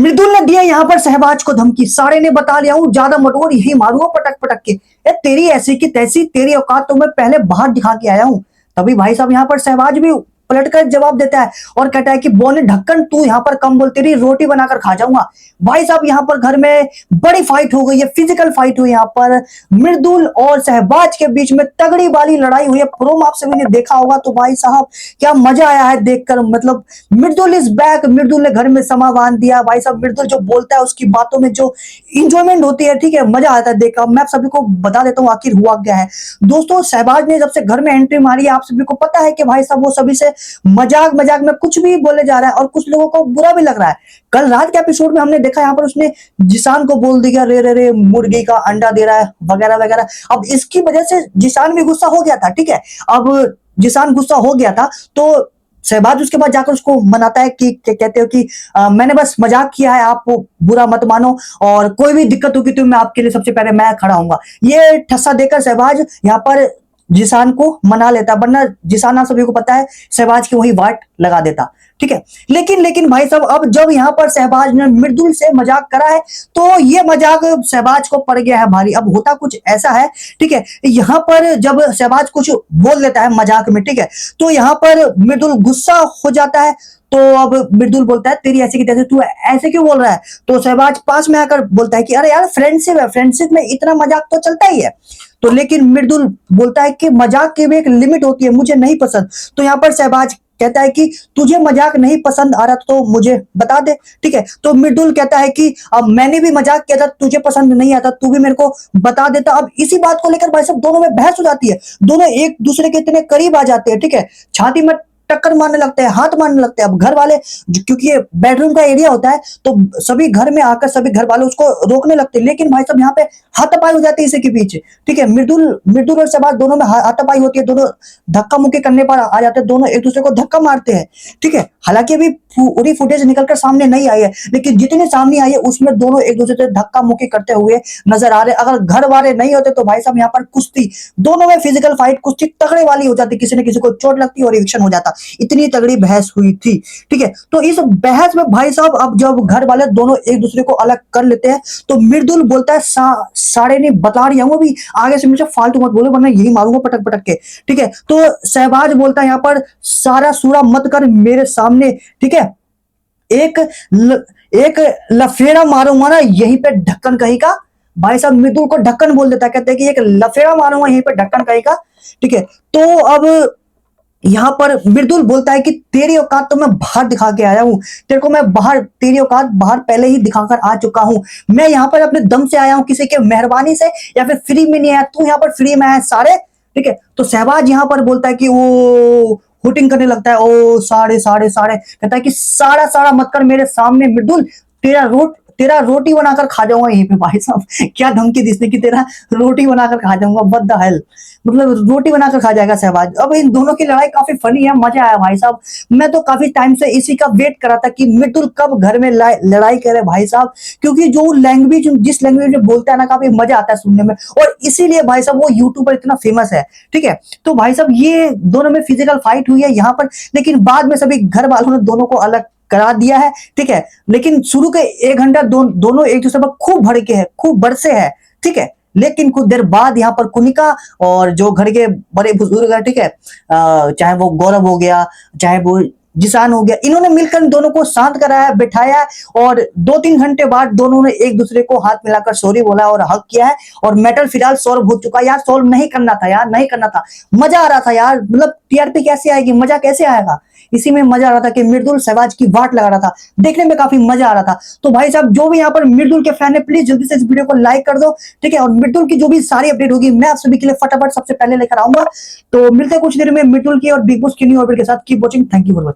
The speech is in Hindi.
मृदुल ने दिया यहाँ पर शहबाज को धमकी, सारे ने बता लिया हूँ ज्यादा मटोर यही मारूंगा पटक पटक के। तेरी ऐसी की तैसी, तेरी औकात तो मैं पहले बाहर दिखा के आया हूँ। तभी भाई साहब यहाँ पर शहबाज भी पलट कर जवाब देता है और कहता है कि बोले ढक्कन तू यहाँ पर कम बोल, तेरी रोटी बनाकर खा जाऊंगा। भाई साहब यहाँ पर घर में बड़ी फाइट हो गई है, फिजिकल फाइट हुई यहाँ पर मृदुल और शहबाज के बीच में तगड़ी वाली लड़ाई हुई है। प्रोम आप सभी ने देखा होगा तो भाई साहब क्या मजा आया है देखकर। मतलब मृदुल इज बैक, मृदुल ने घर में समा बांध दिया। भाई साहब मृदुल जो बोलता है उसकी बातों में जो इंजॉयमेंट होती है, ठीक है, मजा आता है देखकर। मैं आप सभी को बता देता हूँ आखिर हुआ क्या है। दोस्तों शहबाज ने जब से घर में एंट्री मारी, आप सभी को पता है कि भाई साहब वो सभी से मजाक मजाक में कुछ भी बोले जा रहा है और कुछ लोगों को बुरा भी लग रहा है। कल रात के एपिसोड में हमने देखा यहाँ पर उसने जिसान को बोल दिया रे रे रे मुर्गी का अंडा दे रहा है वगैरह वगैरह। अब इसकी वजह से जिसान भी गुस्सा हो गया था, ठीक है। अब जिसान गुस्सा हो गया था तो शहबाज उसके बाद जाकर उसको मनाता है कि कहते हो कि मैंने बस मजाक किया है, आप बुरा मत मानो और कोई भी दिक्कत होगी तो मैं आपके लिए सबसे पहले मैं खड़ा हूंगा। ये ठस्सा देकर शहबाज यहाँ पर जिसान को मना लेता, वरना जिसान आप सभी को पता है शहबाज की वही वाट लगा देता, ठीक है। लेकिन भाई साहब अब जब यहाँ पर शहबाज ने मृदुल से मजाक करा है तो ये मजाक शहबाज को पड़ गया है भारी। अब होता कुछ ऐसा है, ठीक है, यहाँ पर जब शहबाज कुछ बोल देता है मजाक में, ठीक है, तो यहाँ पर मृदुल गुस्सा हो जाता है। तो अब मृदुल बोलता है तेरी ऐसी की तैसी, तू ऐसे क्यों बोल रहा है। तो शहबाज पास में आकर बोलता है कि अरे यार फ्रेंडशिप है, फ्रेंडशिप में इतना मजाक तो चलता ही है। तो लेकिन मृदुल बोलता है कि मजाक की भी एक लिमिट होती है, मुझे नहीं पसंद। तो यहाँ पर शहबाज कहता है कि तुझे मजाक नहीं पसंद आ रहा तो मुझे बता दे, ठीक है। तो मृदुल कहता है कि अब मैंने भी मजाक किया था, तुझे पसंद नहीं आता, तू भी मेरे को बता देता। अब इसी बात को लेकर भाई साहब दोनों में बहस हो जाती है, दोनों एक दूसरे के इतने करीब आ जाते हैं, ठीक है, छाती में टक्कर मारने लगते हैं, हाथ मारने लगते हैं। अब घर वाले क्योंकि ये बेडरूम का एरिया होता है तो सभी घर में आकर सभी घर वाले उसको रोकने लगते हैं। लेकिन भाई साहब यहाँ पे हाथापाई हो जाती है इसी के पीछे, ठीक है। मृदुल और शहबाज दोनों में हाथापाई होती है, दोनों धक्का मुक्की करने पर आ जाते हैं, दोनों एक दूसरे को धक्का मारते हैं, ठीक है। हालांकि अभी पूरी फुटेज निकलकर सामने नहीं आई है, लेकिन जितनी सामने आई है उसमें दोनों एक दूसरे से धक्का मुक्की करते हुए नजर आ रहे। अगर घर वाले नहीं होते तो भाई साहब यहाँ पर कुश्ती, दोनों में फिजिकल फाइट कुश्ती तगड़े वाली हो जाती, किसी न किसी को चोट लगती और इविक्शन हो जाता। इतनी तगड़ी बहस हुई थी, ठीक है। तो इस बहस में भाई साहब अब जब घर वाले दोनों एक दूसरे को अलग कर लेते हैं तो मृदुल बोलता है साड़े ने बता रही हूं अभी आगे से मुझे फालतू मत बोलो वरना यही मारूंगा पटक पटक के, ठीक है। तो शहबाज बोलता है यहाँ पर सारा सूरा मत कर मेरे सामने, ठीक है, एक लफेड़ा मारूंगा ना यहीं पे ढक्कन कहीं का। भाई साहब मृदुल को ढक्कन बोल देता है, कहते हैं कि एक लफेड़ा मारूंगा यहीं पे ढक्कन कहीं का, ठीक है। तो अब यहां पर मृदुल बोलता है कि तेरी औकात तो मैं बाहर दिखा के आया हूं, तेरे को मैं बाहर, तेरी औकात बाहर पहले ही दिखाकर आ चुका हूं। मैं यहां पर अपने दम से आया हूं, किसी के मेहरबानी से या फिर फ्री में नहीं आया, तू यहां पर फ्री में आया सारे, ठीक है। तो शहबाज यहां पर बोलता है कि वो हुटिंग करने लगता है, ओ साढ़े साढ़े साढ़े, कहता है कि साड़ा साड़ा मत कर मेरे सामने मृदुल, तेरा रोटी बनाकर खा जाऊंगा यहीं पे। भाई साहब क्या धमकी दी इसने कि तेरा रोटी बनाकर खा जाऊंगा, व्हाट द हेल, मतलब रोटी बनाकर खा जाएगा शहबाज। अब इन दोनों की लड़ाई काफी फनी है, मजा आया भाई साहब। मैं तो काफी टाइम से इसी का वेट कर रहा था कि मृदुल कब घर में लड़ाई करे भाई साहब, क्योंकि जो लैंग्वेज जिस लैंग्वेज में बोलता है ना काफी मजा आता है सुनने में, और इसीलिए भाई साहब वो यूट्यूब पर इतना फेमस है, ठीक है। तो भाई साहब ये दोनों में फिजिकल फाइट हुई है यहाँ पर, लेकिन बाद में सभी घर वालों ने दोनों को अलग करा दिया है, ठीक है। लेकिन शुरू के 1 घंटा दोनों एक दूसरे पर खूब भड़के हैं, खूब बरसे हैं, ठीक है। लेकिन कुछ देर बाद यहाँ पर कुनिका और जो घर के बड़े बुजुर्ग हैं, ठीक है, चाहे वो गौरव हो गया चाहे वो जिसान हो गया, इन्होंने मिलकर दोनों को शांत कराया, बिठाया, और 2-3 घंटे बाद दोनों ने एक दूसरे को हाथ मिलाकर सॉरी बोला और हक किया है, और मैटर फिलहाल सॉल्व हो चुका है। यार सॉल्व नहीं करना था यार, नहीं करना था, मजा आ रहा था यार, मतलब टीआरपी कैसे आएगी, मजा कैसे आएगा, इसी में मजा आ रहा था कि मृदुल शहबाज की वाट लगा रहा था, देखने में काफी मजा आ रहा था। तो भाई साहब जो भी यहाँ पर मृदुल के फैन है प्लीज जल्दी से इस वीडियो को लाइक कर दो, ठीक है। और मृदुल की जो भी सारी अपडेट होगी मैं आप सभी के लिए फटाफट सबसे पहले लेकर आऊंगा। तो मिलते हैं कुछ देर में मृदुल की और बिग बॉस की न्यू अपडेट के साथ। Keep watching, thank you for watching.